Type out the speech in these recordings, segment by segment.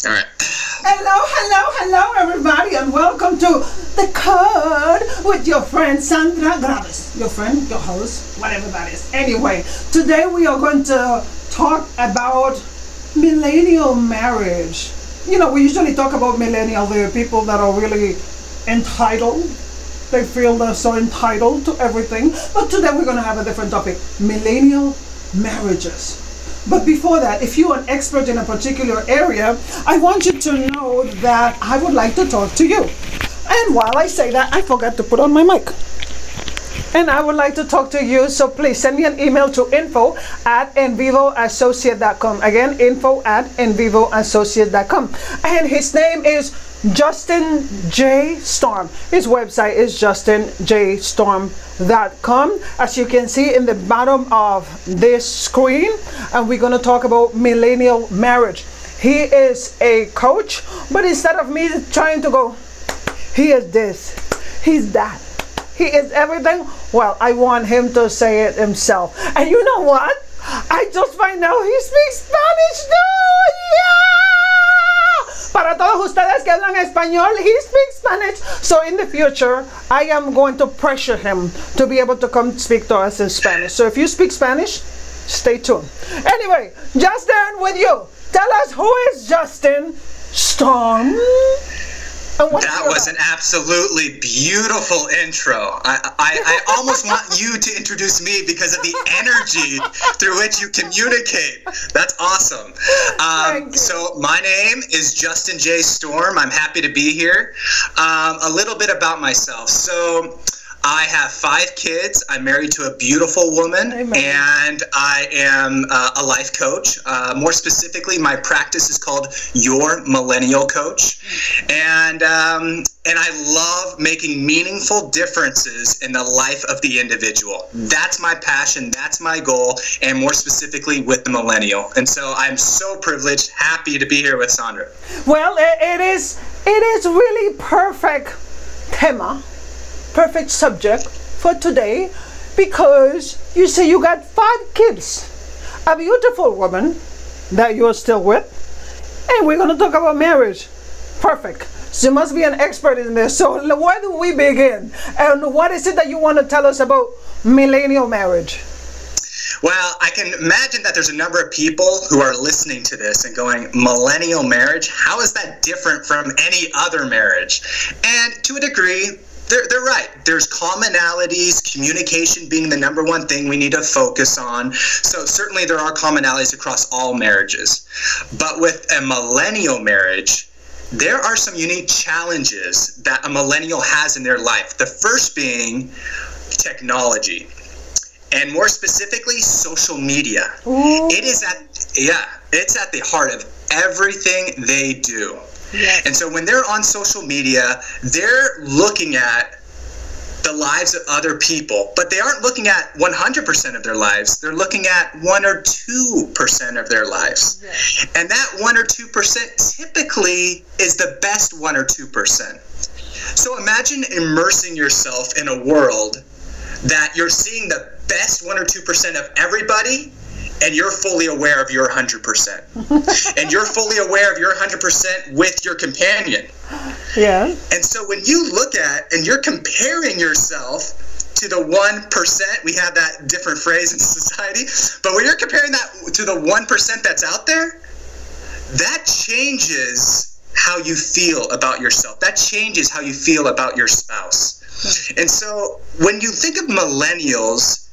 All right. Hello, everybody, and welcome to The Code with your friend Sandra Graves. Your friend, your host, whatever that is. Anyway, today we are going to talk about millennial marriage. You know, we usually talk about millennial. There are people that are really entitled. They feel they're so entitled to everything. But today we're going to have a different topic. Millennial marriages. But before that, if you're an expert in a particular area, I want you to know that I would like to talk to you. And while I say that, I forgot to put on my mic. And I would like to talk to you, so please send me an email to info@envivoassociate.com. Again, info@envivoassociate.com. And his name is Justin J. Storm. His website is justinjstorm.com. As you can see in the bottom of this screen, and we're going to talk about millennial marriage. He is a coach, but instead of me trying to go, he is this, he's that, he is everything, well, I want him to say it himself. And you know what? I just find out he speaks Spanish too! Yeah! Para todos ustedes que hablan español, he speaks Spanish. So in the future, I am going to pressure him to be able to come speak to us in Spanish. So if you speak Spanish, stay tuned. Anyway, Justin, with you. Tell us, who is Justin Storm? That was an absolutely beautiful intro. I almost want you to introduce me because of the energy through which you communicate. That's awesome. So my name is Justin J. Storm. I'm happy to be here. A little bit about myself. So I have 5 kids. I'm married to a beautiful woman. Amen. And I am a life coach. More specifically, my practice is called Your Millennial Coach. And I love making meaningful differences in the life of the individual. That's my passion. That's my goal. And more specifically with the millennial. And so I'm so privileged, happy to be here with Sandra. Well, it is really perfect tema. Perfect subject for today, because you say you got 5 kids, a beautiful woman that you're still with, and we're going to talk about marriage. Perfect. So you must be an expert in this. So where do we begin? And what is it that you want to tell us about millennial marriage? Well, I can imagine that there's a number of people who are listening to this and going, millennial marriage? How is that different from any other marriage? And to a degree, they're right. There's commonalities, communication being the number one thing we need to focus on. So certainly there are commonalities across all marriages. But with a millennial marriage, there are some unique challenges that a millennial has in their life. The first being technology, and more specifically, social media. Ooh. It's at the heart of everything they do. Yes. And so when they're on social media, they're looking at the lives of other people, but they aren't looking at 100% of their lives. They're looking at 1 or 2% of their lives. Yes. And that 1 or 2% typically is the best 1 or 2%. So imagine immersing yourself in a world that you're seeing the best 1 or 2% of everybody, and you're fully aware of your 100%. And you're fully aware of your 100% with your companion. Yeah. And so when you look at and you're comparing yourself to the 1%, we have that different phrase in society, but when you're comparing that to the 1% that's out there, that changes how you feel about yourself. That changes how you feel about your spouse. And so when you think of millennials,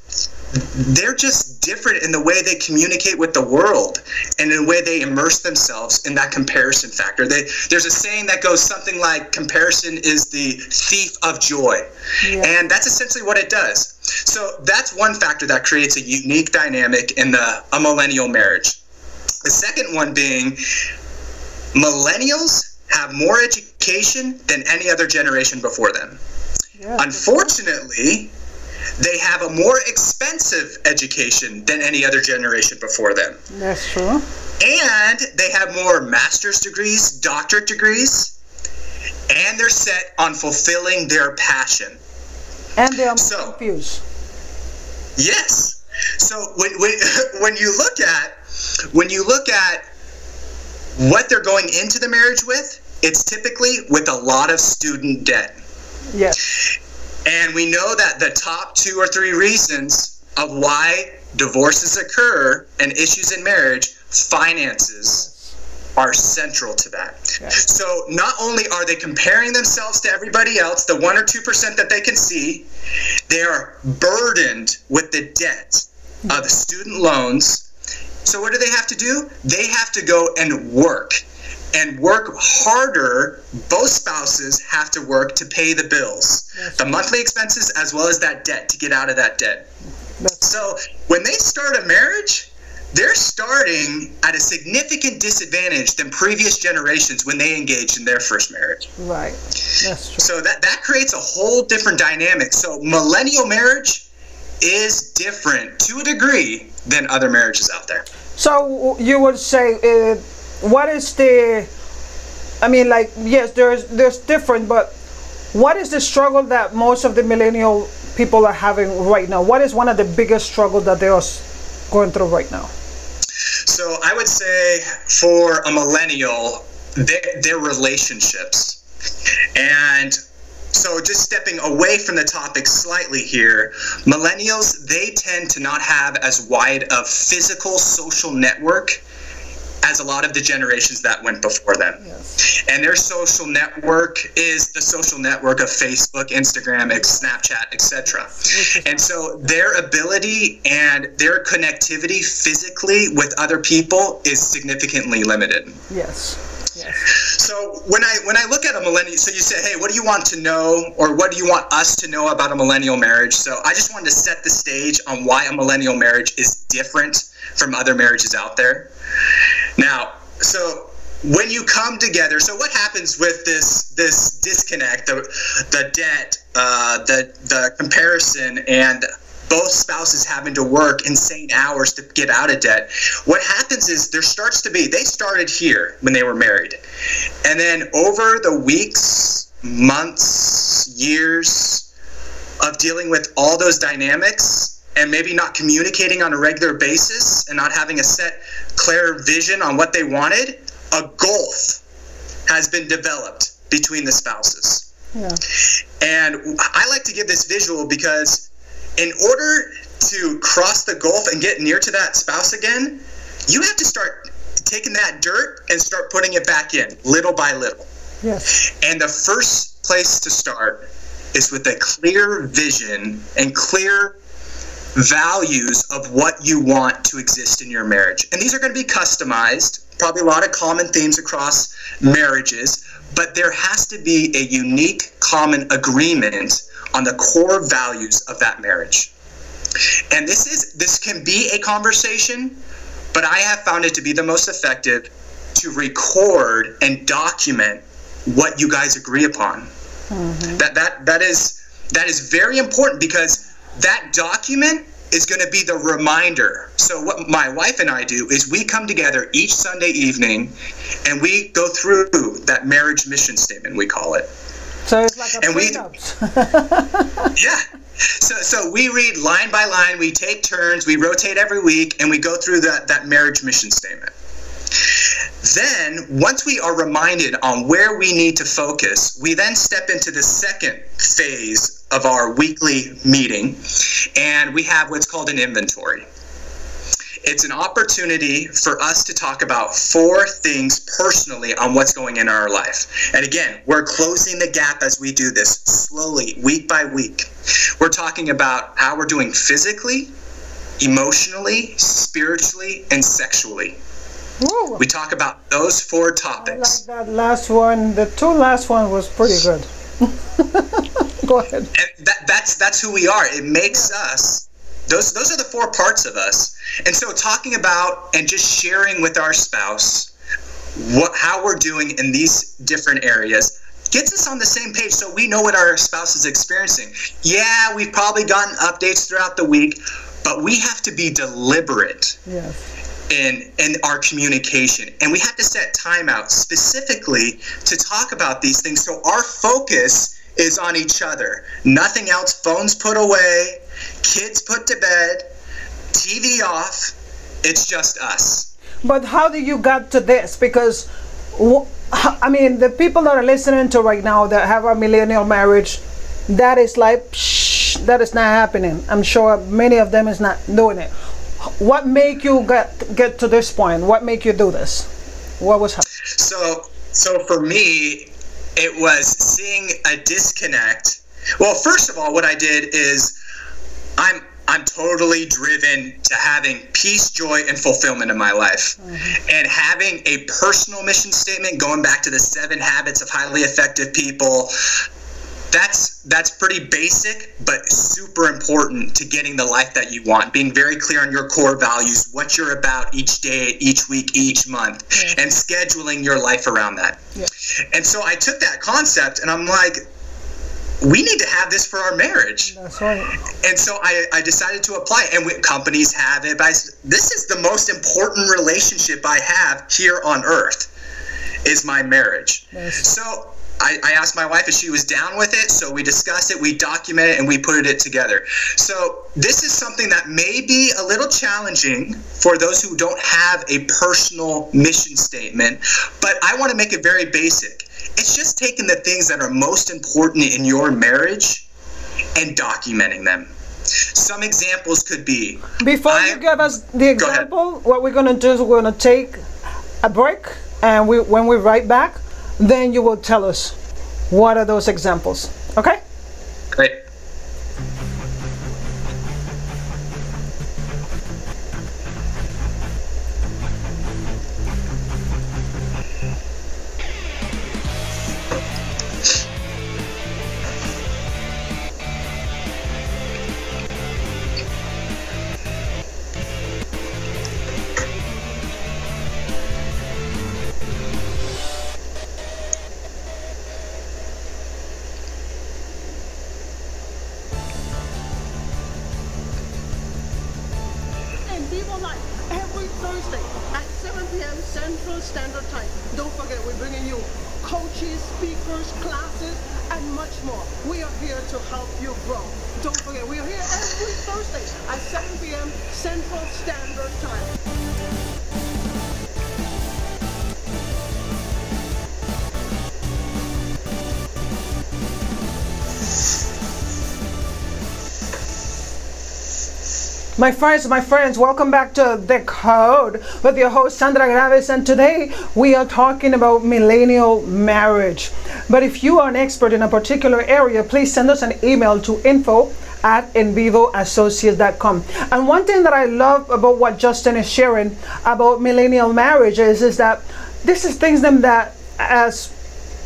they're just different in the way they communicate with the world and in the way they immerse themselves in that comparison factor. There's a saying that goes something like, comparison is the thief of joy. Yeah. And that's essentially what it does. So that's one factor that creates a unique dynamic in a millennial marriage. The second one being, millennials have more education than any other generation before them. Yeah. Unfortunately, they have a more expensive education than any other generation before them. That's true. And they have more master's degrees, doctorate degrees, and they're set on fulfilling their passion. And they are confused. Yes. So when you look at what they're going into the marriage with, it's typically with a lot of student debt. Yes. And we know that the top 2 or 3 reasons of why divorces occur and issues in marriage, finances are central to that. Yes. So not only are they comparing themselves to everybody else, the 1 or 2% that they can see, they are burdened with the debt of the student loans. So what do they have to do? They have to go and work harder. Both spouses have to work to pay the bills, the monthly expenses, as well as that debt, to get out of that debt. So when they start a marriage, they're starting at a significant disadvantage than previous generations when they engaged in their first marriage. Right. That's true. So that creates a whole different dynamic. So millennial marriage is different to a degree than other marriages out there. So you would say, what is the, I mean, like, yes, there's different, but what is the struggle that most of the millennial people are having right now? What is one of the biggest struggles that they are going through right now? So I would say for a millennial, their relationships. And so just stepping away from the topic slightly here, millennials, they tend to not have as wide of physical social network as a lot of the generations that went before them. Yes. And their social network is the social network of Facebook, Instagram, Snapchat, etc. And so their ability and their connectivity physically with other people is significantly limited. Yes. Yes. So when I look at a millennial, so you say, hey, what do you want to know, or what do you want us to know about a millennial marriage? So I just wanted to set the stage on why a millennial marriage is different from other marriages out there. Now, so when you come together, so what happens with this disconnect, the debt, the comparison, and both spouses having to work insane hours to get out of debt? What happens is they started here when they were married. And then over the weeks, months, years of dealing with all those dynamics, and maybe not communicating on a regular basis and not having a set, clear vision on what they wanted, a gulf has been developed between the spouses. Yeah. And I like to give this visual because in order to cross the gulf and get near to that spouse again, you have to start taking that dirt and start putting it back in, little by little. Yes. And the first place to start is with a clear vision and clear values of what you want to exist in your marriage. And these are going to be customized, probably a lot of common themes across marriages, but there has to be a unique common agreement on the core values of that marriage. And this can be a conversation, but I have found it to be the most effective to record and document what you guys agree upon. Mm-hmm. That is very important, because that document is going to be the reminder. So what my wife and I do is we come together each Sunday evening and we go through that marriage mission statement, we call it. So it's like a prenups. Yeah. So we read line by line, we take turns, we rotate every week, and we go through that marriage mission statement. Then, once we are reminded on where we need to focus, we then step into the second phase of our weekly meeting, and we have what's called an inventory. It's an opportunity for us to talk about 4 things personally on what's going in our life. And again, we're closing the gap as we do this, slowly, week by week. We're talking about how we're doing physically, emotionally, spiritually, and sexually. Ooh. We talk about those 4 topics. I like that last one. The 2 last one was pretty good. Go ahead. And that's who we are. It makes us. Those are the 4 parts of us. And so talking about and just sharing with our spouse how we're doing in these different areas gets us on the same page, so we know what our spouse is experiencing. Yeah, we've probably gotten updates throughout the week, but we have to be deliberate. Yes. In our communication, and we have to set time out specifically to talk about these things, so our focus is on each other. Nothing else. Phones put away, kids put to bed, TV off. It's just us. But how do you get to this? Because I mean, the people that are listening to right now that have a millennial marriage, that is like, psh, that is not happening. I'm sure many of them is not doing it. What make you get to this point? What make you do this? What was happening? So for me, it was seeing a disconnect. Well, first of all, what I did is I'm totally driven to having peace, joy, and fulfillment in my life. And having a personal mission statement, going back to the 7 habits of highly effective people, that's pretty basic, but super important to getting the life that you want. Being very clear on your core values, what you're about each day, each week, each month, and scheduling your life around that. And so I took that concept and I'm like, we need to have this for our marriage. That's right. And so I decided to apply it. And companies have it. But this is the most important relationship I have here on earth, is my marriage. So I asked my wife if she was down with it. So we discussed it, we documented it, and we put it together. So this is something that may be a little challenging for those who don't have a personal mission statement. But I want to make it very basic. It's just taking the things that are most important in your marriage and documenting them. Some examples could be... Before you give us the example, what we're going to do is we're going to take a break, and when we write back, then you will tell us what are those examples. Okay? Great. EnVivoLive every Thursday at 7 p.m. Central Standard Time. Don't forget, we're bringing you coaches, speakers, classes, and much more. We are here to help you grow. Don't forget, we are here every Thursday at 7 p.m. Central Standard Time. My friends, welcome back to The Code with your host Sandra Graves, and today we are talking about millennial marriage. But if you are an expert in a particular area, please send us an email to info@envivoassociates.com. And one thing that I love about what Justin is sharing about millennial marriages is that this is things that as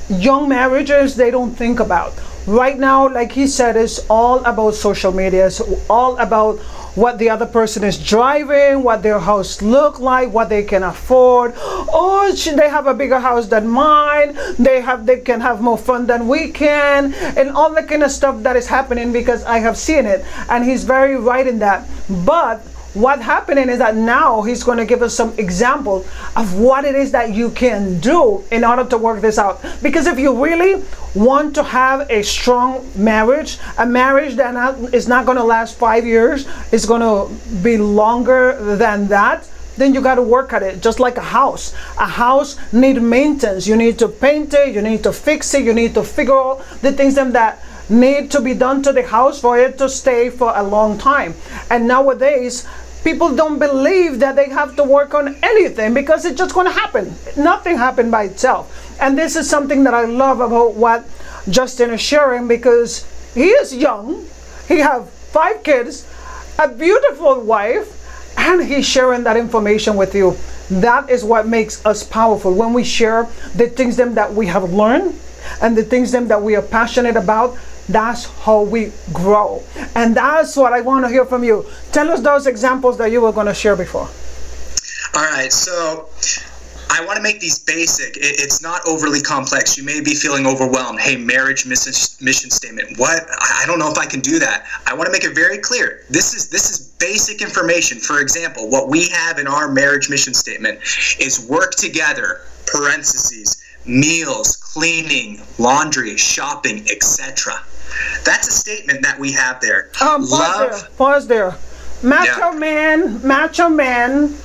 young marriages they don't think about. Right now, like he said, it's all about social media. It's all about what the other person is driving, what their house look like, what they can afford. Oh, they have a bigger house than mine. They can have more fun than we can, and all that kind of stuff that is happening, because I have seen it, and he's very right in that. But what's happening is that now he's going to give us some example of what it is that you can do in order to work this out. Because if you really want to have a strong marriage, a marriage that is not going to last 5 years, it's going to be longer than that, then you got to work at it. Just like a house. A house needs maintenance. You need to paint it, you need to fix it, you need to figure out the things that need to be done to the house for it to stay for a long time. And nowadays people don't believe that they have to work on anything because it's just going to happen. Nothing happened by itself. And this is something that I love about what Justin is sharing, because he is young, he have 5 kids, a beautiful wife, and he's sharing that information with you. That is what makes us powerful, when we share the things that we have learned and the things that we are passionate about. That's how we grow. And that's what I want to hear from you. Tell us those examples that you were going to share before. All right, so I want to make these basic. It's not overly complex. You may be feeling overwhelmed. Hey, marriage mission statement. What? I don't know if I can do that. I want to make it very clear. This is basic information. For example, what we have in our marriage mission statement is work together, parentheses, meals, cleaning, laundry, shopping, etc. That's a statement that we have there. Pause there. Macho man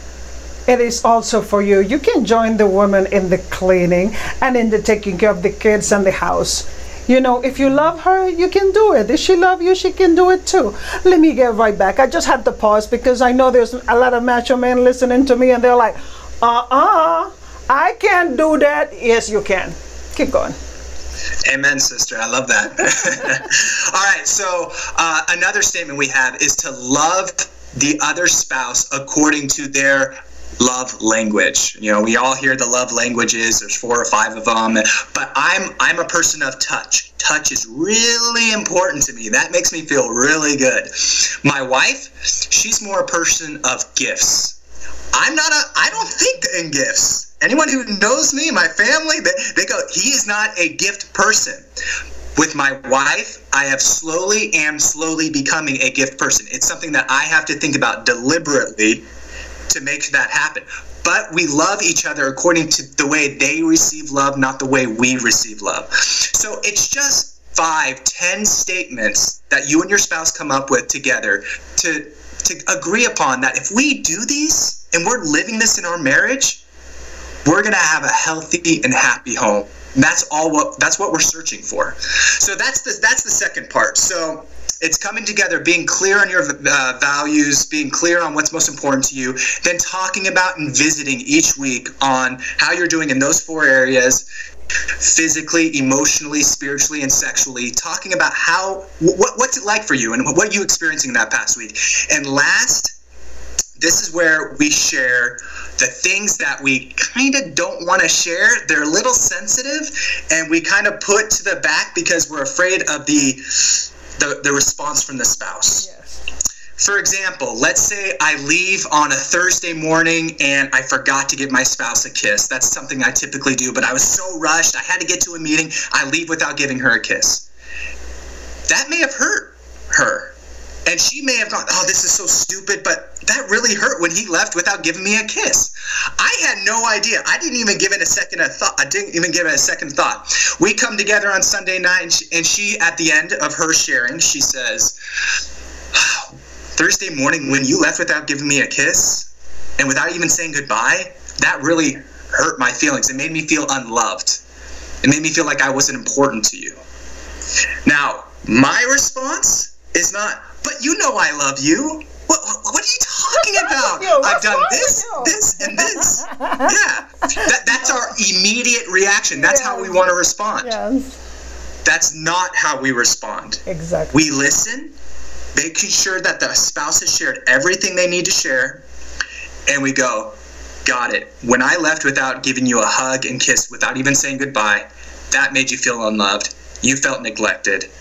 it is also for you. You can join the woman in the cleaning and in the taking care of the kids and the house. You know, if you love her, you can do it. If she loves you, she can do it too. Let me get right back. I just had to pause because I know there's a lot of macho men listening to me and they're like, I can't do that. Yes, you can. Keep going. Amen, sister. I love that. All right. So another statement we have is to love the other spouse according to their love language. You know, we all hear the love languages. There's 4 or 5 of them. But I'm a person of touch. Touch is really important to me. That makes me feel really good. My wife, she's more a person of gifts. I don't think in gifts. Anyone who knows me, my family, they go, he is not a gift person. With my wife, I am slowly becoming a gift person. It's something that I have to think about deliberately to make that happen. But we love each other according to the way they receive love, not the way we receive love. So it's just 5, 10 statements that you and your spouse come up with together to agree upon that if we do these and we're living this in our marriage, we're going to have a healthy and happy home. And that's what we're searching for. So that's the second part. So it's coming together, being clear on your values, being clear on what's most important to you, then talking about and visiting each week on how you're doing in those 4 areas, physically, emotionally, spiritually, and sexually, talking about what's it like for you and what are you experiencing that past week. And last, this is where we share the things that we kind of don't want to share. They're a little sensitive, and we kind of put to the back because we're afraid of the response from the spouse. Yes. For example, let's say I leave on a Thursday morning and I forgot to give my spouse a kiss. That's something I typically do, but I was so rushed. I had to get to a meeting. I leave without giving her a kiss. That may have hurt her. And she may have gone, oh, this is so stupid, but that really hurt when he left without giving me a kiss. I had no idea. I didn't even give it a second thought. We come together on Sunday night, and she, at the end of her sharing, she says, Thursday morning when you left without giving me a kiss and without even saying goodbye, that really hurt my feelings. It made me feel unloved. It made me feel like I wasn't important to you. Now, my response is not, but you know I love you. What are you talking about? I've done this, and this. Yeah. That's our immediate reaction. That's how we want to respond. Yes. That's not how we respond. Exactly. We listen, making sure that the spouse has shared everything they need to share, and we go, got it. When I left without giving you a hug and kiss, without even saying goodbye, that made you feel unloved. You felt neglected.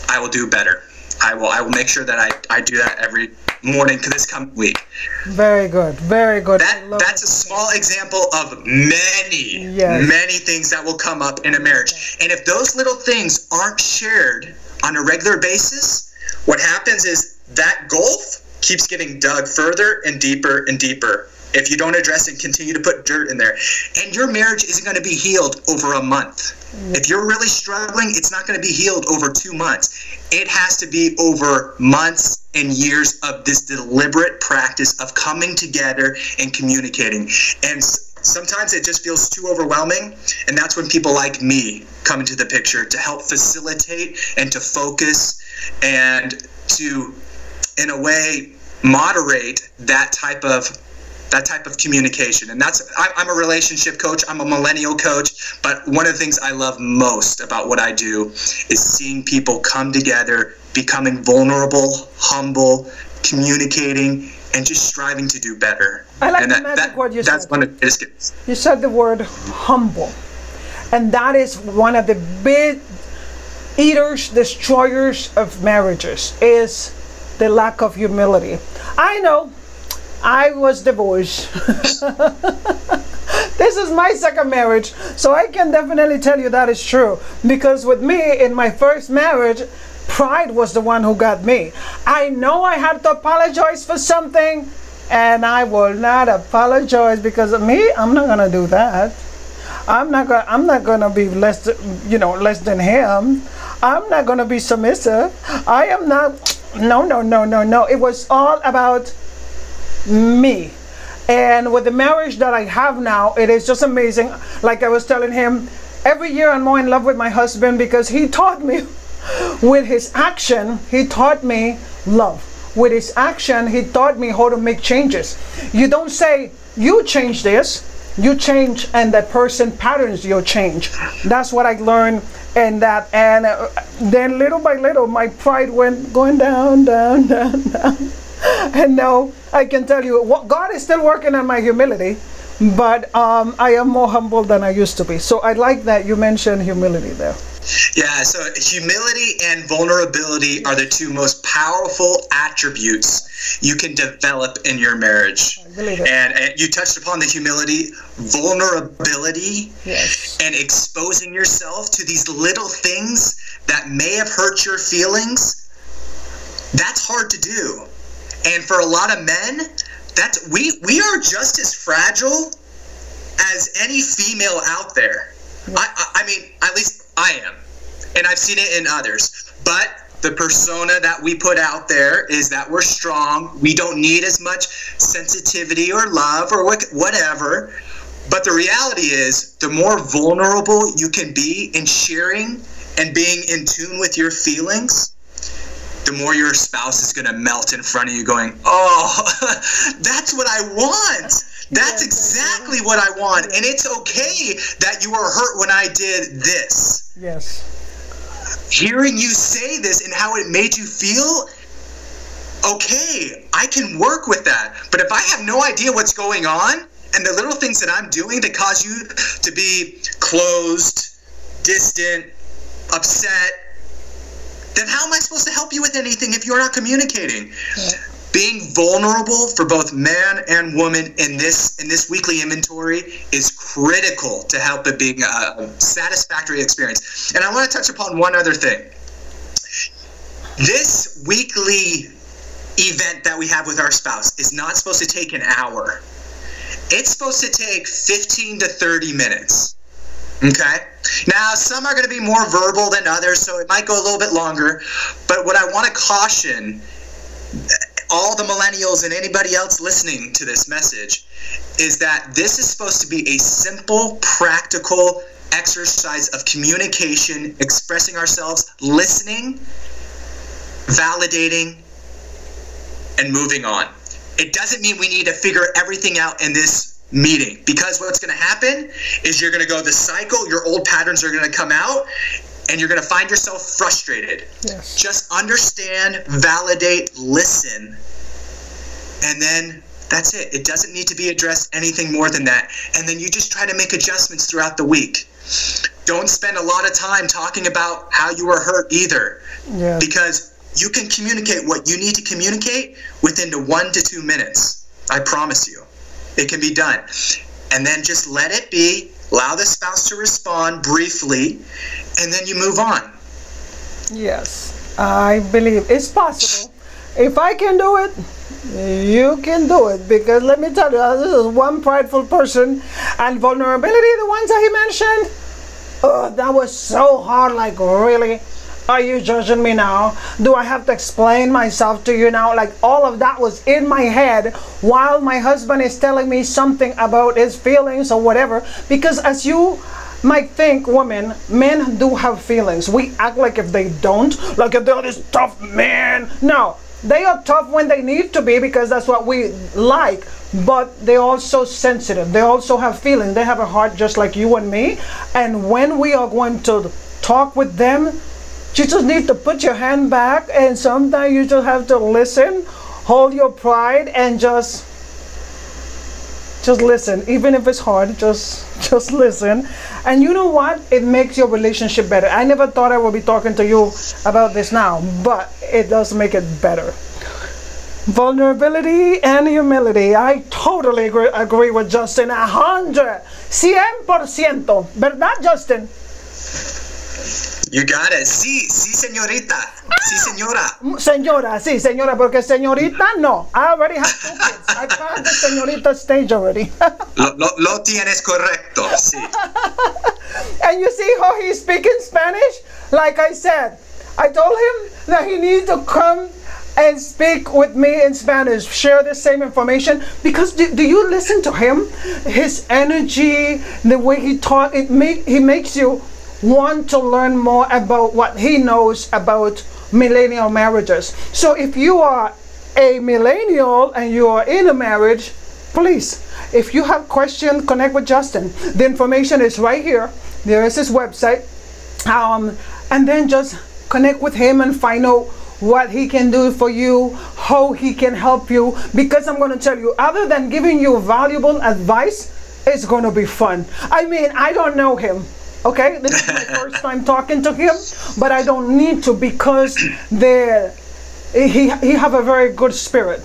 I will do better. I will make sure that I do that every morning this coming week. Very good. Very good. That's a small example of many things that will come up in a marriage. And if those little things aren't shared on a regular basis, what happens is that gulf keeps getting dug further and deeper and deeper if you don't address and continue to put dirt in there. And your marriage isn't going to be healed over a month. If you're really struggling, it's not going to be healed over 2 months. It has to be over months and years of this deliberate practice of coming together and communicating. And sometimes it just feels too overwhelming. And that's when people like me come into the picture to help facilitate and to focus and to, in a way, moderate that type of communication. And I'm a relationship coach, I'm a millennial coach, but one of the things I love most about what I do is seeing people come together, becoming vulnerable, humble, communicating, and just striving to do better. I like the magic word you said. That's one of the biggest gifts. You said the word humble. And that is one of the big destroyers of marriages, is the lack of humility. I know. I was divorced. This is my second marriage, so I can definitely tell you that is true. Because with me, in my first marriage, pride was the one who got me. I know I had to apologize for something, and I will not apologize because of me. I'm not gonna do that. I'm not gonna be less than him. I'm not gonna be submissive. I am not. No. It was all about me. And with the marriage that I have now, it is just amazing. Like I was telling him, every year I'm more in love with my husband because he taught me with his action, he taught me love. With his action, he taught me how to make changes. You don't say, you change this, you change, and the person patterns your change. That's what I learned. And then little by little, my pride went going down, down, down, down. And now I can tell you, God is still working on my humility, but I am more humble than I used to be. So I like that you mentioned humility there. Yeah, so humility and vulnerability are the two most powerful attributes you can develop in your marriage. I believe it. And you touched upon the humility, vulnerability, yes, and exposing yourself to these little things that may have hurt your feelings. That's hard to do. And for a lot of men, we are just as fragile as any female out there. I mean, at least I am, and I've seen it in others. But the persona that we put out there is that we're strong. We don't need as much sensitivity or love or whatever. But the reality is, the more vulnerable you can be in sharing and being in tune with your feelings, the more your spouse is going to melt in front of you going, oh, that's what I want. That's exactly what I want. And it's okay that you were hurt when I did this. yes. Hearing you say this and how it made you feel, okay, I can work with that. But if I have no idea what's going on and the little things that I'm doing that cause you to be closed, distant, upset, then how am I supposed to help you with anything if you're not communicating? Yeah. Being vulnerable for both man and woman in this weekly inventory is critical to help it being a satisfactory experience. And I want to touch upon one other thing. This weekly event that we have with our spouse is not supposed to take an hour. It's supposed to take 15 to 30 minutes. Okay? Now, some are going to be more verbal than others, so it might go a little bit longer. But what I want to caution all the millennials and anybody else listening to this message is that this is supposed to be a simple, practical exercise of communication, expressing ourselves, listening, validating, and moving on. It doesn't mean we need to figure everything out in this meeting, because what's going to happen is you're going to go the cycle, your old patterns are going to come out, and you're going to find yourself frustrated. Yes. Just understand, validate, listen, and then that's it. It doesn't need to be addressed anything more than that. And then you just try to make adjustments throughout the week. Don't spend a lot of time talking about how you were hurt either. Yes. Because you can communicate what you need to communicate within the 1 to 2 minutes. I promise you. It can be done. And then just let it be. Allow the spouse to respond briefly, and then you move on. Yes, I believe it's possible. If I can do it, you can do it. Because let me tell you, this is one prideful person. And vulnerability, the ones that he mentioned, oh, that was so hard. Like, really? Are you judging me now? Do I have to explain myself to you now? Like, all of that was in my head while my husband is telling me something about his feelings or whatever. Because as you might think, women, men do have feelings. We act like if they don't, like if they're this tough man. No, they are tough when they need to be, because that's what we like. But they're also sensitive. They also have feelings. They have a heart just like you and me. And when we are going to talk with them, you just need to put your hand back, and sometimes you just have to listen, hold your pride, and just listen. Even if it's hard, just listen. And you know what? It makes your relationship better. I never thought I would be talking to you about this now, but it does make it better. Vulnerability and humility. I totally agree with Justin. 100%. ¿Verdad, Justin? You got it. Sí, sí, señorita. Sí, señora. Señora, sí, señora, porque señorita, no. I already have 2 kids. I passed the señorita stage already. Lo tienes correcto, sí. And you see how he's speaking Spanish? Like I said, I told him that he needs to come and speak with me in Spanish. Share the same information, because do you listen to him? His energy, the way he talks, he makes you want to learn more about what he knows about millennial marriages. So if you are a millennial and you are in a marriage, please, if you have questions, connect with Justin. The information is right here. There is his website. And then just connect with him and find out what he can do for you, how he can help you. Because I'm going to tell you, other than giving you valuable advice, it's going to be fun. I mean, I don't know him. Okay, this is my first time talking to him, but I don't need to, because he have a very good spirit.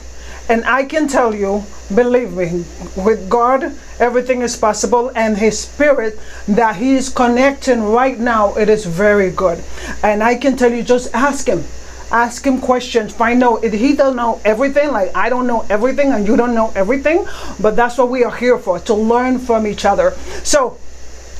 And I can tell you, believe me, with God, everything is possible, and his spirit that he is connecting right now, it is very good. And I can tell you, just ask him questions, find out. He don't know everything, like I don't know everything and you don't know everything, but that's what we are here for, to learn from each other. So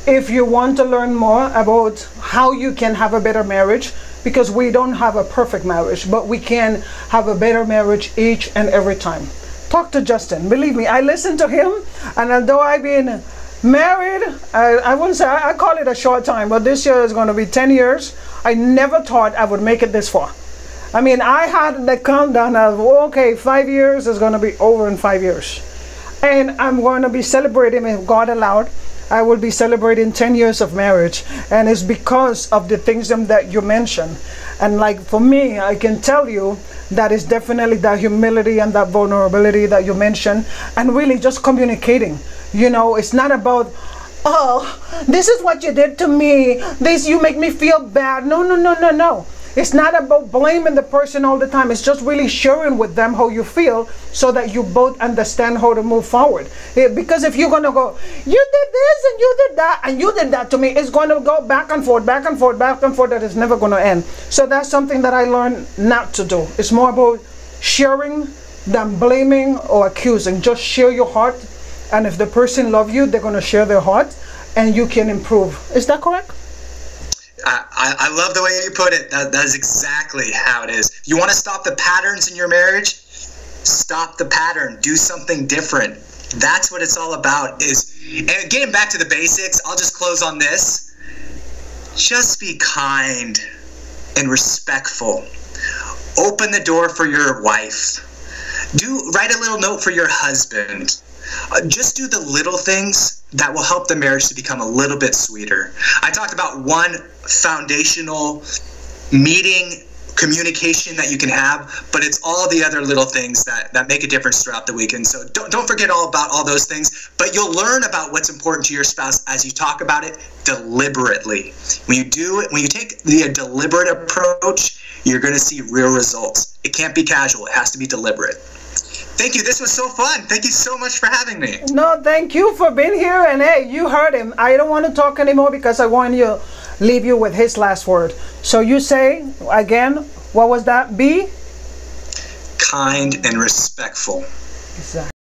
if you want to learn more about how you can have a better marriage, because we don't have a perfect marriage, but we can have a better marriage each and every time, talk to Justin. Believe me, I listen to him, and although I've been married, I wouldn't say, I call it a short time, but this year is going to be 10 years. I never thought I would make it this far. I mean, I had the countdown of, okay, 5 years is going to be over in 5 years. And I'm going to be celebrating, if God allowed, I will be celebrating 10 years of marriage. And it's because of the things that you mentioned. And like for me, I can tell you that is definitely that humility and that vulnerability that you mentioned. And really just communicating. You know, it's not about, oh, this is what you did to me. This, you make me feel bad. No, no, no, no, no. It's not about blaming the person all the time. It's just really sharing with them how you feel, so that you both understand how to move forward. Because if you're going to go, you did this and you did that and you did that to me, it's going to go back and forth, back and forth, back and forth. That is never going to end. So that's something that I learned not to do. It's more about sharing than blaming or accusing. Just share your heart. And if the person loves you, they're going to share their heart, and you can improve. Is that correct? I love the way you put it. That is exactly how it is. You want to stop the patterns in your marriage? Stop the pattern. Do something different. That's what it's all about. And getting back to the basics, I'll just close on this. Just be kind and respectful. Open the door for your wife. Write a little note for your husband. Just do the little things that will help the marriage to become a little bit sweeter. I talked about one foundational meeting communication that you can have, but it's all the other little things that make a difference throughout the weekend. So don't forget about all those things, but you'll learn about what's important to your spouse as you talk about it deliberately. When you do it, when you take the deliberate approach, you're going to see real results. It can't be casual. It has to be deliberate. Thank you. This was so fun. Thank you so much for having me. No, thank you for being here. And hey, you heard him. I don't want to talk anymore because I want to leave you with his last word. So you say, again, what was that? Be kind and respectful. Exactly.